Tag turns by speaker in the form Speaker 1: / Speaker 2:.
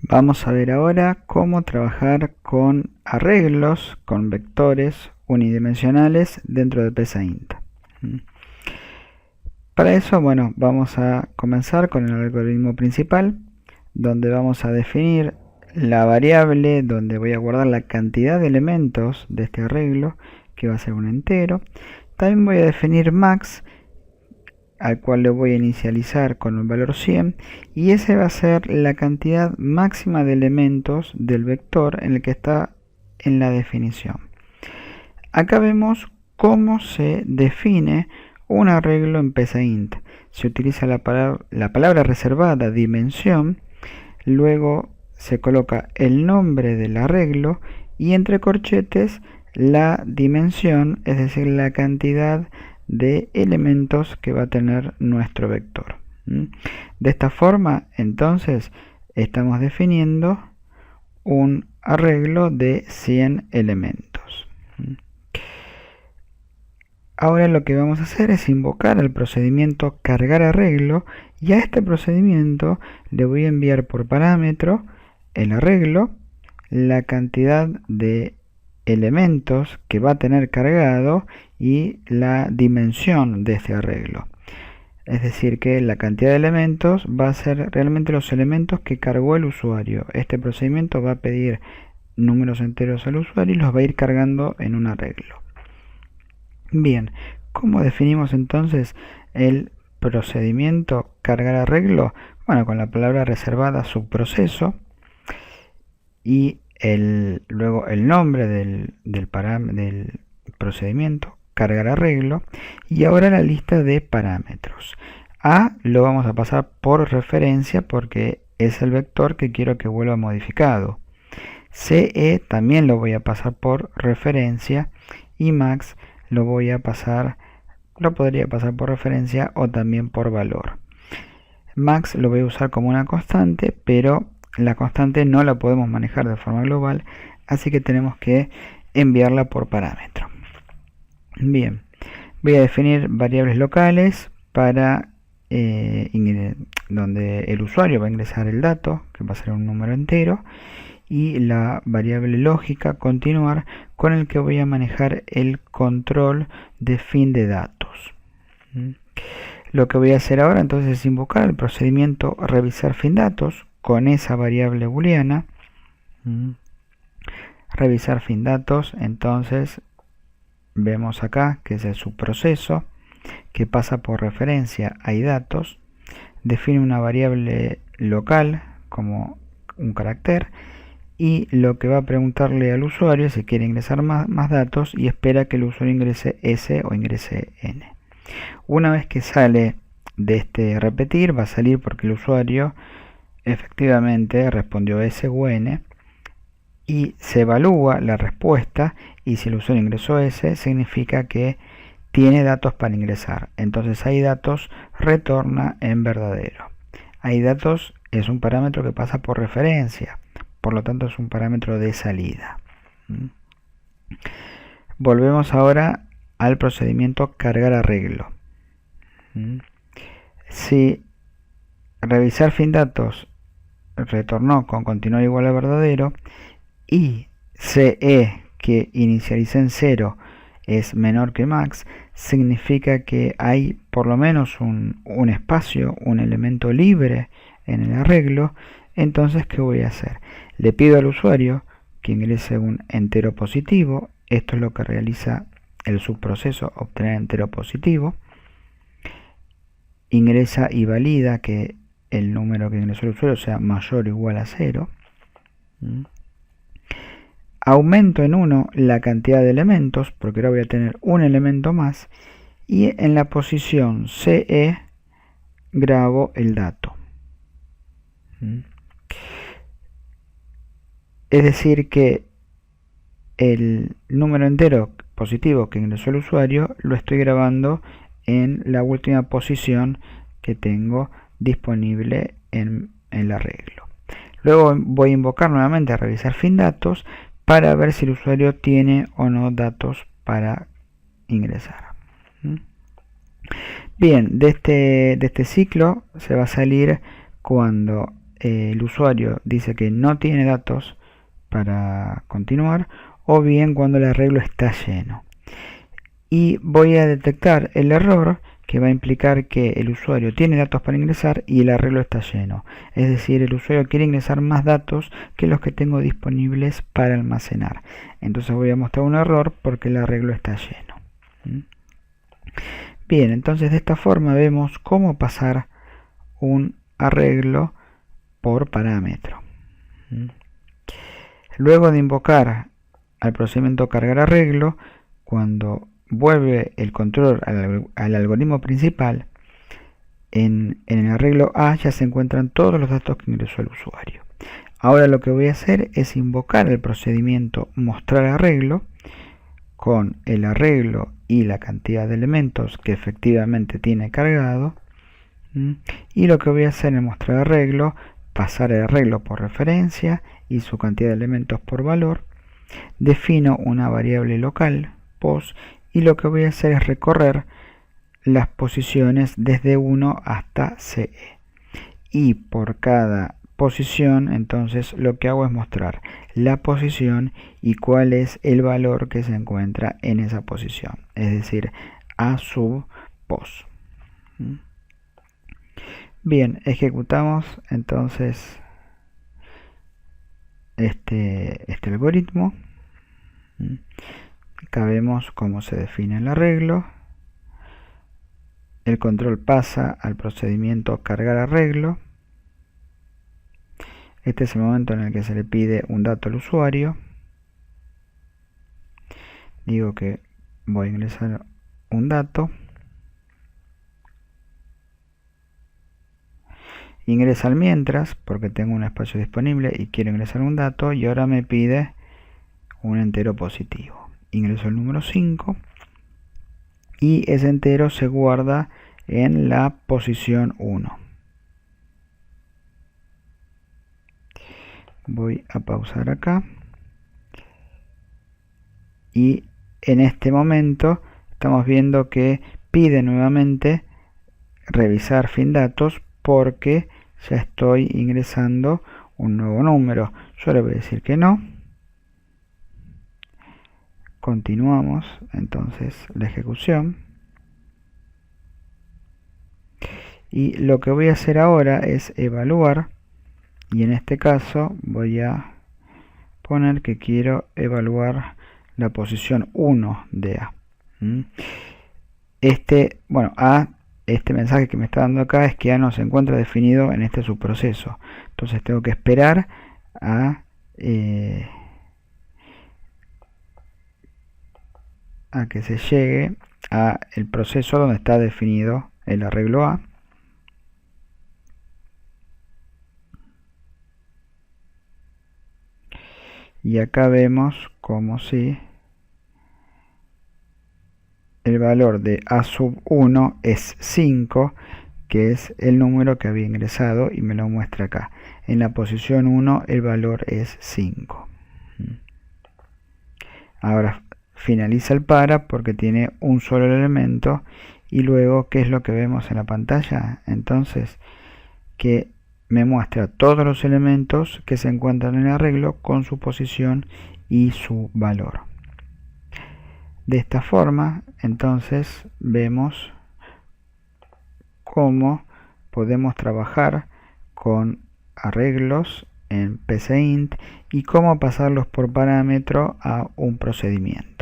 Speaker 1: Vamos a ver ahora cómo trabajar con arreglos, con vectores unidimensionales dentro de PSAINT. Para eso, bueno, vamos a comenzar con el algoritmo principal, donde vamos a definir la variable donde voy a guardar la cantidad de elementos de este arreglo, que va a ser un entero. También voy a definir max, al cual le voy a inicializar con un valor 100, y ese va a ser la cantidad máxima de elementos del vector en el que está en la definición. Acá vemos cómo se define un arreglo en PSAINT. Se utiliza la palabra reservada dimensión, luego se coloca el nombre del arreglo y entre corchetes la dimensión, es decir, la cantidad de elementos que va a tener nuestro vector. De esta forma, entonces, estamos definiendo un arreglo de 100 elementos. Ahora lo que vamos a hacer es invocar el procedimiento cargar arreglo, y a este procedimiento le voy a enviar por parámetro el arreglo, la cantidad de elementos que va a tener cargado y la dimensión de este arreglo. Es decir, que la cantidad de elementos va a ser realmente los elementos que cargó el usuario. Este procedimiento va a pedir números enteros al usuario y los va a ir cargando en un arreglo. Bien, ¿cómo definimos entonces el procedimiento cargar arreglo? Bueno, con la palabra reservada subproceso y luego el nombre del procedimiento cargar arreglo, y ahora la lista de parámetros. A lo vamos a pasar por referencia porque es el vector que quiero que vuelva modificado. CE también lo voy a pasar por referencia, y max lo podría pasar por referencia o también por valor. Max lo voy a usar como una constante, pero la constante no la podemos manejar de forma global, así que tenemos que enviarla por parámetro. Bien, voy a definir variables locales para donde el usuario va a ingresar el dato, que va a ser un número entero, y la variable lógica continuar, con el que voy a manejar el control de fin de datos. Lo que voy a hacer ahora entonces es invocar el procedimiento revisar fin datos con esa variable booleana. Revisar fin datos, entonces vemos acá que es el subproceso que pasa por referencia a datos, define una variable local como un carácter, y lo que va a preguntarle al usuario si quiere ingresar más datos, y espera que el usuario ingrese S o ingrese N. Una vez que sale de este repetir, va a salir porque el usuario efectivamente respondió S o N, y se evalúa la respuesta, y si el usuario ingresó S, significa que tiene datos para ingresar. Entonces hay datos retorna en verdadero. Hay datos es un parámetro que pasa por referencia, por lo tanto es un parámetro de salida. Volvemos ahora al procedimiento cargar arreglo. Si revisar fin datos retornó con continuar igual a verdadero, y CE, que inicializa en 0, es menor que max, significa que hay por lo menos un espacio, un elemento libre en el arreglo. Entonces, ¿qué voy a hacer? Le pido al usuario que ingrese un entero positivo. Esto es lo que realiza el subproceso, obtener entero positivo. Ingresa y valida que el número que ingresó el usuario sea mayor o igual a 0. Aumento en 1 la cantidad de elementos, porque ahora voy a tener un elemento más, y en la posición CE grabo el dato. Es decir que el número entero positivo que ingresó el usuario lo estoy grabando en la última posición que tengo disponible en el arreglo. Luego voy a invocar nuevamente a revisar fin datos para ver si el usuario tiene o no datos para ingresar. Bien, de este ciclo se va a salir cuando el usuario dice que no tiene datos para continuar, o bien cuando el arreglo está lleno. Y voy a detectar el error que va a implicar que el usuario tiene datos para ingresar y el arreglo está lleno. Es decir, el usuario quiere ingresar más datos que los que tengo disponibles para almacenar. Entonces voy a mostrar un error porque el arreglo está lleno. Bien, entonces de esta forma vemos cómo pasar un arreglo por parámetro. Luego de invocar al procedimiento cargar arreglo, cuando vuelve el control al algoritmo principal, en el arreglo A ya se encuentran todos los datos que ingresó el usuario. Ahora lo que voy a hacer es invocar el procedimiento mostrar arreglo con el arreglo y la cantidad de elementos que efectivamente tiene cargado. Y lo que voy a hacer en mostrar arreglo, pasar el arreglo por referencia y su cantidad de elementos por valor. Defino una variable local, pos, y lo que voy a hacer es recorrer las posiciones desde 1 hasta CE. Y por cada posición, entonces lo que hago es mostrar la posición y cuál es el valor que se encuentra en esa posición, es decir, A sub pos. Bien, ejecutamos entonces este algoritmo. Acá vemos cómo se define el arreglo. El control pasa al procedimiento cargar arreglo. Este es el momento en el que se le pide un dato al usuario. Digo que voy a ingresar un dato. Ingresa al mientras porque tengo un espacio disponible y quiero ingresar un dato, y ahora me pide un entero positivo. Ingreso el número 5 y ese entero se guarda en la posición 1. Voy a pausar acá y en este momento estamos viendo que pide nuevamente revisar fin datos porque ya estoy ingresando un nuevo número. Yo le voy a decir que no. Continuamos entonces la ejecución. Y lo que voy a hacer ahora es evaluar, y en este caso voy a poner que quiero evaluar la posición 1 de A. Este mensaje que me está dando acá es que A no se encuentra definido en este subproceso. Entonces tengo que esperar a que se llegue a el proceso donde está definido el arreglo A. Y acá vemos como si el valor de A sub 1 es 5, que es el número que había ingresado, y me lo muestra acá. En la posición 1 el valor es 5. Ahora finaliza el para porque tiene un solo elemento, y luego, ¿qué es lo que vemos en la pantalla? Entonces, que me muestra todos los elementos que se encuentran en el arreglo con su posición y su valor. De esta forma, entonces, vemos cómo podemos trabajar con arreglos en PCInt y cómo pasarlos por parámetro a un procedimiento.